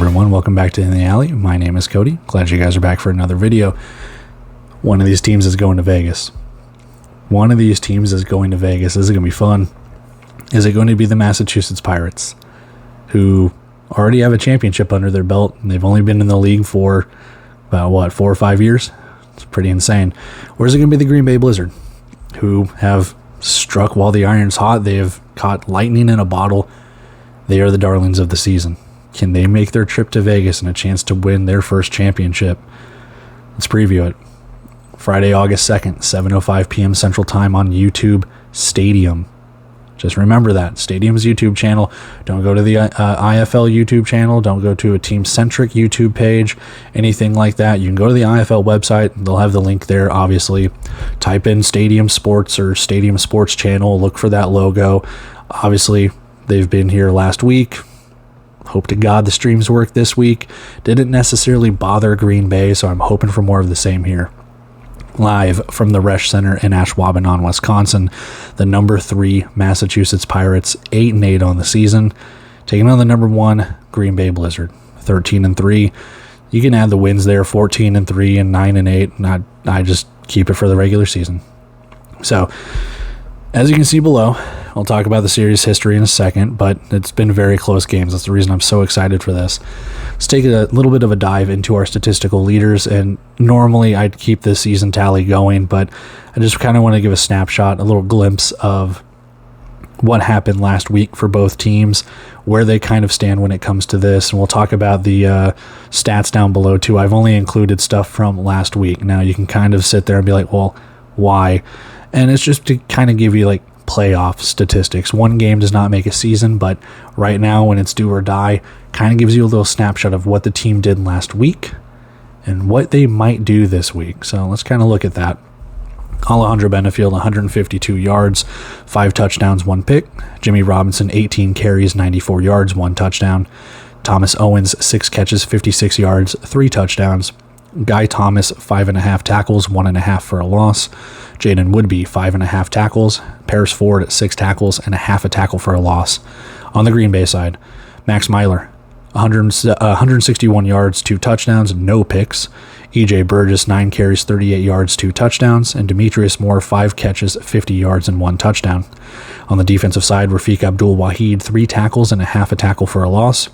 everyone, welcome back to In the Alley. My name is Cody. Glad you guys are back for another video. One of these teams is going to Vegas. This is going to be fun. Is it going to be the Massachusetts Pirates, who already have a championship under their belt, and they've only been in the league for about 4 or 5 years? It's pretty insane. Or is it going to be the Green Bay Blizzard, who have struck while the iron's hot? They have caught lightning in a bottle. They are the darlings of the season. Can they make their trip to Vegas and a chance to win their first championship? Let's preview it. Friday, August 2nd, 7:05 p.m. Central Time on YouTube Stadium. Just remember that. Stadium's YouTube channel. Don't go to the IFL YouTube channel. Don't go to a team-centric YouTube page, anything like that. You can go to the IFL website. They'll have the link there, obviously. Type in Stadium Sports or Stadium Sports Channel. Look for that logo. Obviously, they've been here last week. Hope to God the streams work this week. Didn't necessarily bother Green Bay, so I'm hoping for more of the same here. Live from the Resch Center in Ashwaubenon, Wisconsin, the number 3 Massachusetts Pirates, 8-8 on the season, taking on the number 1 Green Bay Blizzard, 13-3. You can add the wins there, 14-3 and 9-8. And I just keep it for the regular season. So, as you can see below, I'll talk about the series history in a second, but it's been very close games. That's the reason I'm so excited for this. Let's take a little bit of a dive into our statistical leaders, and normally I'd keep this season tally going, but I just kind of want to give a snapshot, a little glimpse of what happened last week for both teams, where they kind of stand when it comes to this, and we'll talk about the stats down below too. I've only included stuff from last week. Now you can kind of sit there and be like, well, why? And it's just to kind of give you like playoff statistics. One game does not make a season, but right now when it's do or die, kind of gives you a little snapshot of what the team did last week and what they might do this week. So let's kind of look at that. Alejandro Benefield, 152 yards, 5 touchdowns, 1 pick. Jimmy Robinson, 18 carries, 94 yards, 1 touchdown. Thomas Owens, 6 catches, 56 yards, 3 touchdowns. Guy Thomas, 5.5 tackles, 1.5 for a loss. Jaden Woodby, 5.5 tackles. Paris Ford, 6 tackles and a half a tackle for a loss. On the Green Bay side, Max Myler, 161 yards, 2 touchdowns, no picks. EJ Burgess, 9 carries, 38 yards, 2 touchdowns. And Demetrius Moore, 5 catches, 50 yards, and 1 touchdown. On the defensive side, Rafiq Abdul-Wahid, 3 tackles and a half a tackle for a loss.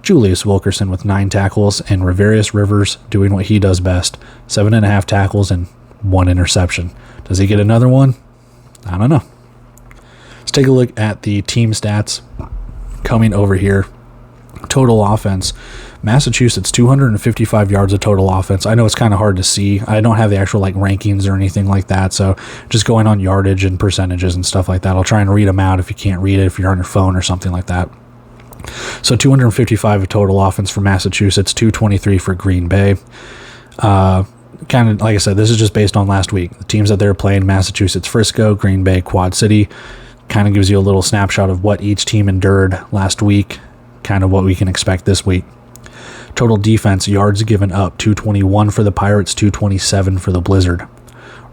Julius Wilkerson with 9 tackles, and Ravarius Rivers doing what he does best, 7.5 tackles and 1 interception. Does he get another one? I don't know. Let's take a look at the team stats coming over here. Total offense. Massachusetts, 255 yards of total offense. I know it's kind of hard to see. I don't have the actual rankings or anything like that, so just going on yardage and percentages and stuff like that. I'll try and read them out if you can't read it, if you're on your phone or something like that. So 255 of total offense for Massachusetts, 223 for Green Bay. Kind of, like I said, this is just based on last week. The teams that they're playing, Massachusetts, Frisco, Green Bay, Quad City, kind of gives you a little snapshot of what each team endured last week, kind of what we can expect this week. Total defense, yards given up, 221 for the Pirates, 227 for the Blizzard.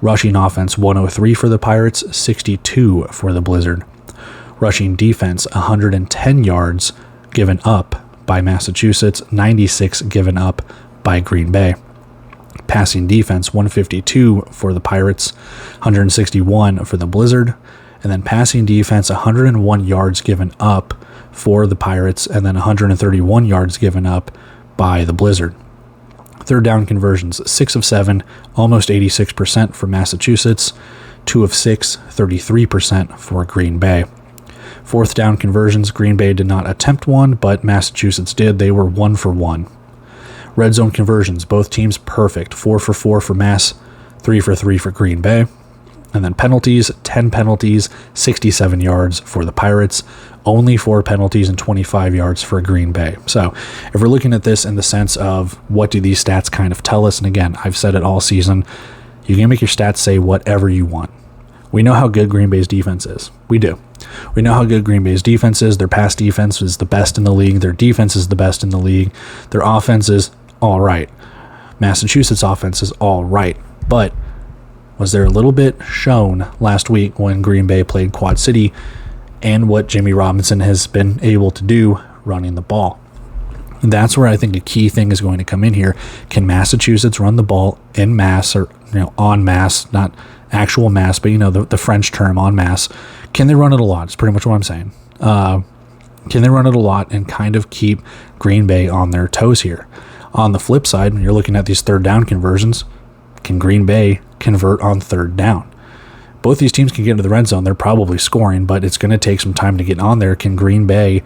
Rushing offense, 103 for the Pirates, 62 for the Blizzard. Rushing defense, 110 yards given up by Massachusetts, 96 given up by Green Bay. Passing defense, 152 for the Pirates, 161 for the Blizzard. And then passing defense, 101 yards given up for the Pirates, and then 131 yards given up by the Blizzard. Third down conversions, 6 of 7, almost 86% for Massachusetts, 2 of 6, 33% for Green Bay. Fourth down conversions, Green Bay did not attempt one, but Massachusetts did. They were 1 for 1. Red zone conversions, both teams perfect. 4 for 4 for Mass, 3 for 3 for Green Bay. And then penalties, 10 penalties, 67 yards for the Pirates. Only 4 penalties and 25 yards for Green Bay. So if we're looking at this in the sense of what do these stats kind of tell us, and again, I've said it all season, you can make your stats say whatever you want. We know how good Green Bay's defense is. We do. We know how good Green Bay's defense is. Their pass defense is the best in the league. Their defense is the best in the league. Their offense is all right. Massachusetts' offense is all right. But was there a little bit shown last week when Green Bay played Quad City and what Jimmy Robinson has been able to do running the ball? That's where I think a key thing is going to come in here. Can Massachusetts run the ball en masse, or en masse, not actual mass, but the French term en masse? Can they run it a lot? It's pretty much what I'm saying. Can they run it a lot and kind of keep Green Bay on their toes here? On the flip side, when you're looking at these third down conversions, can Green Bay convert on third down? Both these teams can get into the red zone. They're probably scoring, but it's going to take some time to get on there. Can Green Bay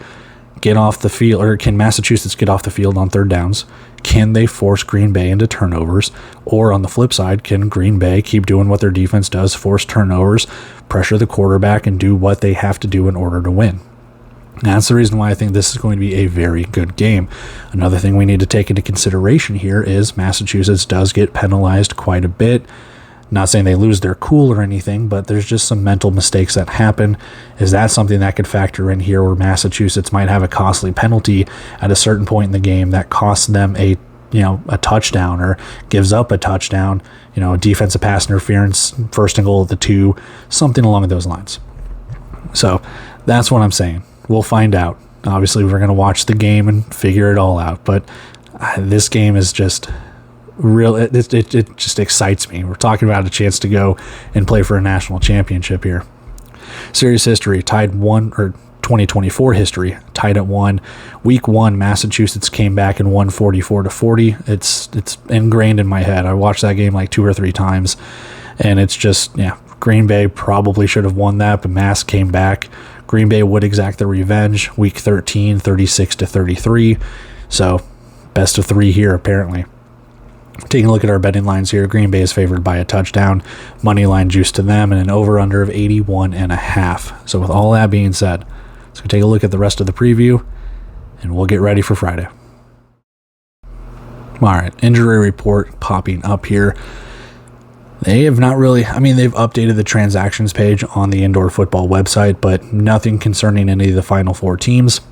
get off the field, or can Massachusetts get off the field on third downs? Can they force Green Bay into turnovers? Or on the flip side, can Green Bay keep doing what their defense does, force turnovers, pressure the quarterback, and do what they have to do in order to win? That's the reason why I think this is going to be a very good game. Another thing we need to take into consideration here is Massachusetts does get penalized quite a bit. Not saying they lose their cool or anything, but there's just some mental mistakes that happen. Is that something that could factor in here, where Massachusetts might have a costly penalty at a certain point in the game that costs them a touchdown, or gives up a touchdown, a defensive pass interference, 1st and goal at the 2, something along those lines. So that's what I'm saying. We'll find out. Obviously, we're going to watch the game and figure it all out, but this game is just real. It just excites me. We're talking about a chance to go and play for a national championship here. Series history tied 1, or 2024 history tied at 1. Week 1, Massachusetts came back and won 44-40. It's ingrained in my head. I watched that game like 2 or 3 times, and it's just, Green Bay probably should have won that, but Mass came back. Green Bay would exact their revenge. Week 13, 36-33. So best of 3 here, apparently. Taking a look at our betting lines here, Green Bay is favored by a touchdown, money line juice to them, and an over-under of 81.5. So with all that being said, let's go take a look at the rest of the preview, and we'll get ready for Friday. All right, injury report popping up here. They have not really, they've updated the transactions page on the Indoor Football website, but nothing concerning any of the Final Four teams.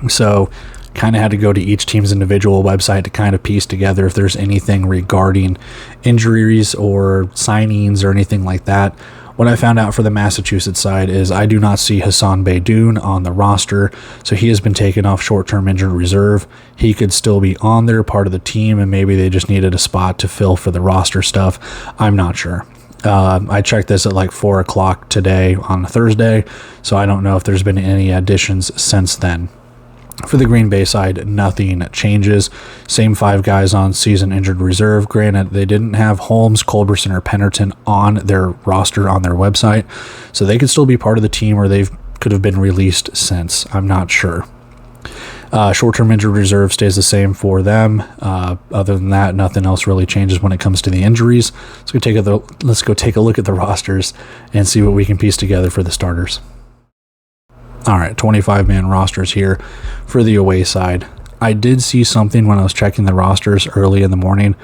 So kind of had to go to each team's individual website to kind of piece together if there's anything regarding injuries or signings or anything like that. What I found out for the Massachusetts side is I do not see Hassan Beydoun on the roster, so he has been taken off short-term injured reserve. He could still be on there, part of the team, and maybe they just needed a spot to fill for the roster stuff. I'm not sure. I checked this at like 4 o'clock today on Thursday, so I don't know if there's been any additions since then. For the Green Bay side, nothing changes. Same 5 guys on season injured reserve. Granted, they didn't have Holmes, Culberson, or Pennerton on their roster on their website, so they could still be part of the team, or they could have been released since. I'm not sure. Short-term injured reserve stays the same for them. Other than that, nothing else really changes when it comes to the injuries. Let's go take a look at the rosters and see what we can piece together for the starters. All right, 25-man rosters here for the away side. I did see something when I was checking the rosters early in the morning.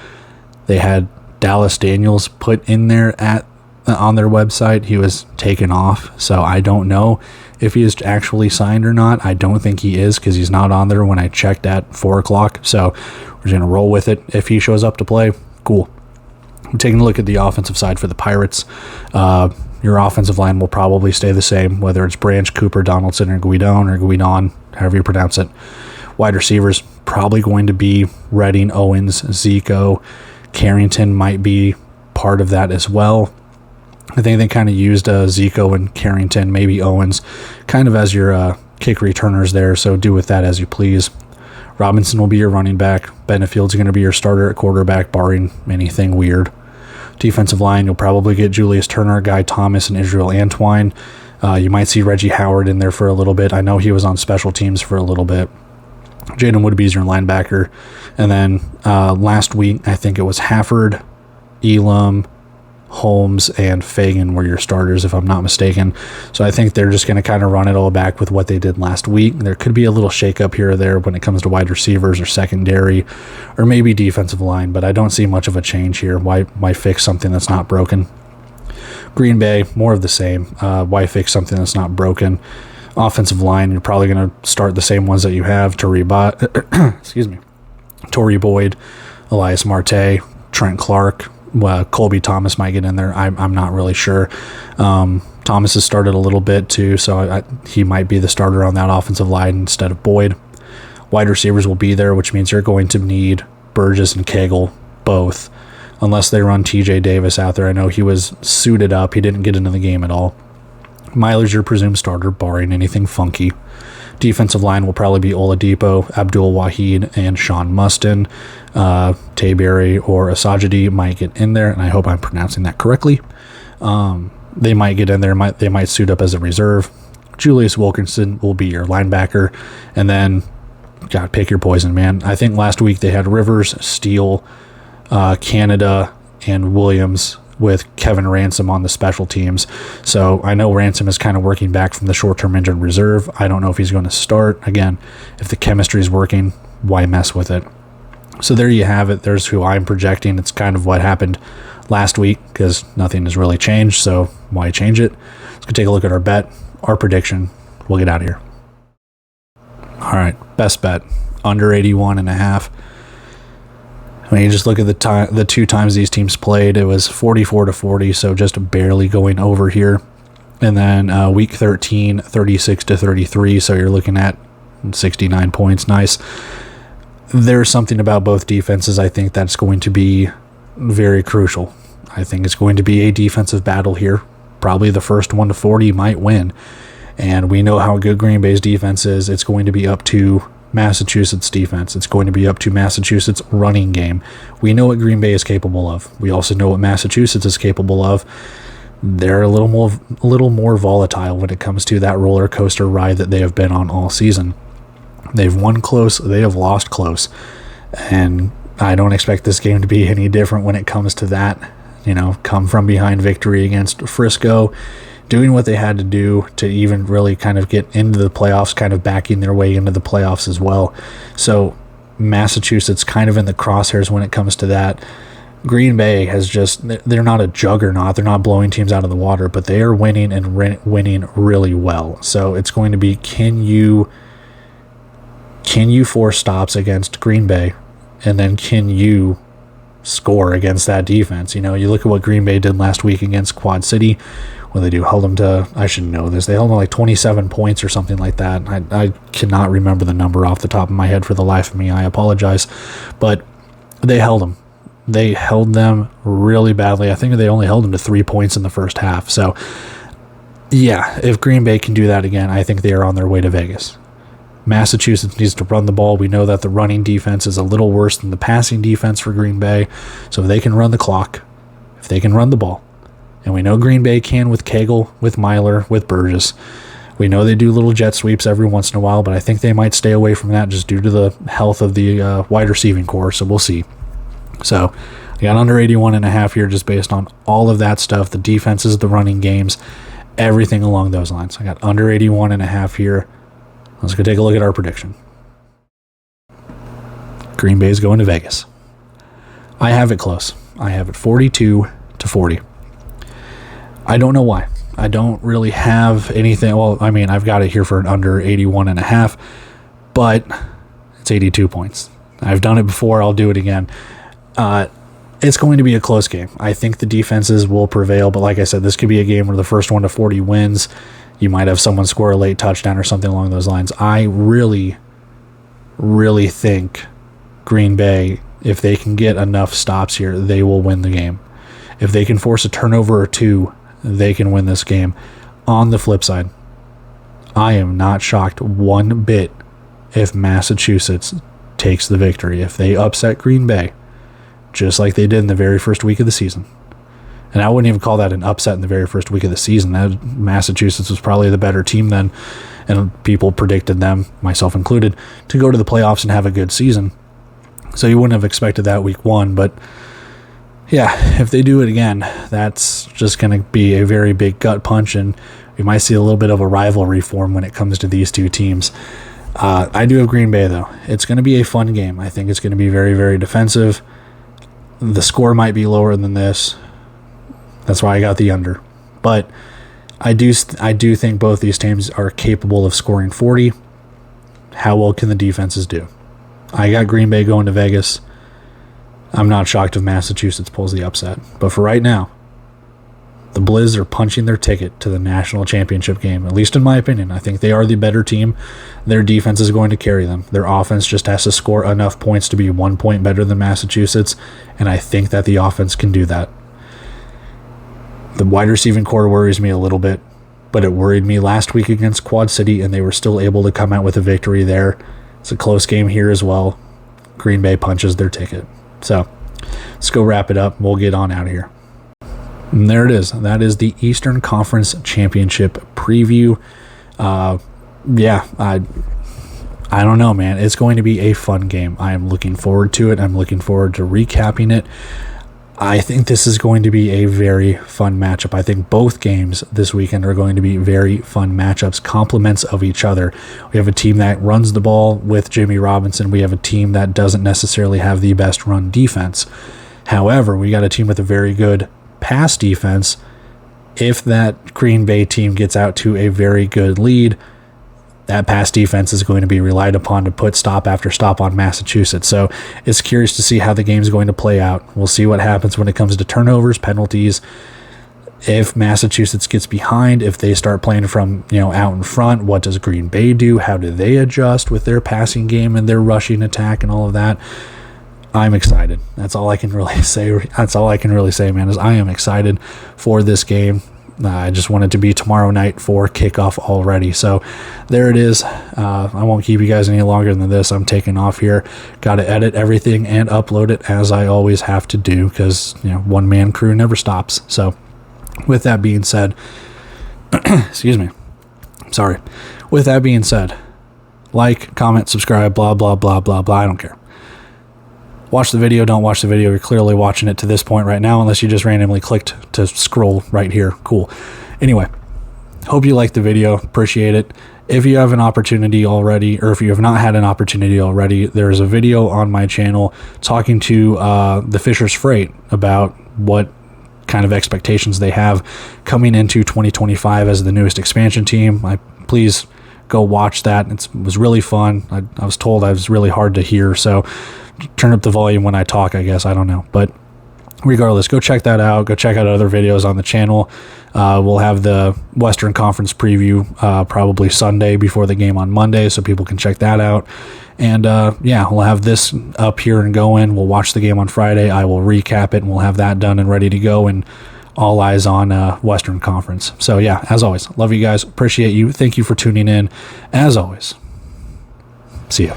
They had Dallas Daniels put in there on their website. He was taken off, so I don't know if he is actually signed or not. I don't think he is, because he's not on there when I checked at 4 o'clock. So we're going to roll with it. If he shows up to play, cool. I'm taking a look at the offensive side for the Pirates. Your offensive line will probably stay the same, whether it's Branch, Cooper, Donaldson, or Guidon, however you pronounce it. Wide receivers, probably going to be Redding, Owens, Zico. Carrington might be part of that as well. I think they kind of used Zico and Carrington, maybe Owens, kind of as your kick returners there, so do with that as you please. Robinson will be your running back. Benefield's going to be your starter at quarterback, barring anything weird. Defensive line, you'll probably get Julius Turner, Guy Thomas, and Israel Antwine. You might see Reggie Howard in there for a little bit. I know he was on special teams for a little bit. Jaden Woodby's your linebacker. And then last week, I think it was Hafford, Elam, Holmes, and Fagan were your starters, if I'm not mistaken. So I think they're just going to kind of run it all back with what they did last week. There could be a little shakeup here or there when it comes to wide receivers or secondary or maybe defensive line, but I don't see much of a change here. Why fix something that's not broken? Green Bay, more of the same. Why fix something that's not broken? Offensive line, you're probably going to start the same ones that you have. Torrey Boyd, Elias Marte, Trent Clark. Colby Thomas might get in there. I'm not really sure. Thomas has started a little bit too, so he might be the starter on that offensive line instead of Boyd. Wide receivers will be there, which means you're going to need Burgess and Cagle both, unless they run TJ Davis out there. I know he was suited up. He didn't get into the game at all. Myler's your presumed starter, barring anything funky. Defensive line will probably be Oladipo, Abdul Wahid, and Sean Mustin. Tayberry or Asajidi might get in there, and I hope I'm pronouncing that correctly. They might get in there. They might suit up as a reserve. Julius Wilkinson will be your linebacker. And then, God, pick your poison, man. I think last week they had Rivers, Steele, Canada, and Williams with Kevin Ransom on the special teams. So I know Ransom is kind of working back from the short-term injured reserve. I don't know if he's going to start. Again, if the chemistry is working, why mess with it? So there you have it. There's who I'm projecting. It's kind of what happened last week because nothing has really changed, so why change it? Let's go take a look at our bet, our prediction. We'll get out of here. All right, best bet, under 81.5. When you just look at the two times these teams played, it was 44-40, so just barely going over here. And then week 13, 36-33, so you're looking at 69 points. Nice. There's something about both defenses I think that's going to be very crucial. I think it's going to be a defensive battle here. Probably the first one to 40 might win. And we know how good Green Bay's defense is. It's going to be up to Massachusetts defense. It's going to be up to Massachusetts running game. We know what Green Bay is capable of. We also know what Massachusetts is capable of. They're a little more volatile when it comes to that roller coaster ride that they have been on all season. They've won close, they have lost close. And I don't expect this game to be any different when it comes to that. Come from behind victory against Frisco, doing what they had to do to even really kind of get into the playoffs, kind of backing their way into the playoffs as well. So Massachusetts kind of in the crosshairs when it comes to that. Green Bay they're not a juggernaut. They're not blowing teams out of the water, but they are winning and winning really well. So it's going to be, can you force stops against Green Bay? And then can you score against that defense? You look at what Green Bay did last week against Quad City. What they do, held them to, I should know this, they held them like 27 points or something like that. I cannot remember the number off the top of my head for the life of me. I apologize. But they held them. They held them really badly. I think they only held them to 3 points in the first half. So, yeah, if Green Bay can do that again, I think they are on their way to Vegas. Massachusetts needs to run the ball. We know that the running defense is a little worse than the passing defense for Green Bay. So if they can run the clock, if they can run the ball, and we know Green Bay can with Cagle, with Myler, with Burgess. We know they do little jet sweeps every once in a while, but I think they might stay away from that just due to the health of the wide receiving core, so we'll see. So I got under 81.5 here just based on all of that stuff, the defenses, the running games, everything along those lines. I got under 81.5 here. Let's go take a look at our prediction. Green Bay's going to Vegas. I have it close. I have it 42-40. I don't know why. I don't really have anything. Well, I mean, I've got it here for an under 81.5, but it's 82 points. I've done it before. I'll do it again. It's going to be a close game. I think the defenses will prevail, but like I said, this could be a game where the first one to 40 wins. You might have someone score a late touchdown or something along those lines. I really, really think Green Bay, if they can get enough stops here, they will win the game. If they can force a turnover or two, they can win this game. On the flip side, I am not shocked one bit if Massachusetts takes the victory. If they upset Green Bay, just like they did in the very first week of the season. And I wouldn't even call that an upset in the very first week of the season. Massachusetts was probably the better team then, and people predicted them, myself included, to go to the playoffs and have a good season. So you wouldn't have expected that week one, but yeah, if they do it again, that's just going to be a very big gut punch, and we might see a little bit of a rivalry form when it comes to these two teams. I do have Green Bay, though. It's going to be a fun game. I think it's going to be very, very defensive. The score might be lower than this. That's why I got the under. But I do think both these teams are capable of scoring 40. How well can the defenses do? I got Green Bay going to Vegas. I'm not shocked if Massachusetts pulls the upset. But for right now, The Blizz are punching their ticket to the national championship game, at least in my opinion. I think they are the better team. Their defense is going to carry them. Their offense just has to score enough points to be 1 point better than Massachusetts, and I think that the offense can do that. The wide receiving core worries me a little bit, but it worried me last week against Quad City, and they were still able to come out with a victory there. It's a close game here as well. Green Bay punches their ticket. So let's go wrap it up. We'll get on out of here. And there it is. That is the Eastern Conference Championship preview. I don't know, man. It's going to be a fun game. I am looking forward to it. I'm looking forward to recapping it. I think this is going to be a very fun matchup. I think both games this weekend are going to be very fun matchups, complements of each other. We have a team that runs the ball with Jimmy Robinson. We have a team that doesn't necessarily have the best run defense. However, we got a team with a very good pass defense. If that Green Bay team gets out to a very good lead, that pass defense is going to be relied upon to put stop after stop on Massachusetts. So it's curious to see how the game's going to play out. We'll see what happens when it comes to turnovers, penalties. If Massachusetts gets behind, if they start playing from out in front, what does Green Bay do? How do they adjust with their passing game and their rushing attack and all of that? I'm excited. That's all I can really say. That's all I can really say, man, is I am excited for this game. I just want it to be tomorrow night for kickoff already. So there it is. I won't keep you guys any longer than this. I'm taking off here. Got to edit everything and upload it as I always have to do because, one-man crew never stops. So with that being said, excuse me. Sorry. With that being said, like, comment, subscribe, blah, blah, blah, blah, blah. I don't care. Watch the video, don't watch the video. You're clearly watching it to this point right now, unless you just randomly clicked to scroll right here. Cool. Anyway, hope you liked the video. Appreciate it. If you have an opportunity already, or if you have not had an opportunity already, there's a video on my channel talking to the Fisher's Freight about what kind of expectations they have coming into 2025 as the newest expansion team. Please go watch that. It was really fun. I was told I was really hard to hear, so turn up the volume when I talk, I guess. I don't know. But regardless, go check that out. Go check out other videos on the channel. We'll have the Western Conference preview probably Sunday before the game on Monday, so people can check that out. And we'll have this up here and going. We'll watch the game on Friday. I will recap it, and we'll have that done and ready to go, and all eyes on Western Conference. So yeah, as always, love you guys. Appreciate you. Thank you for tuning in. As always, see ya.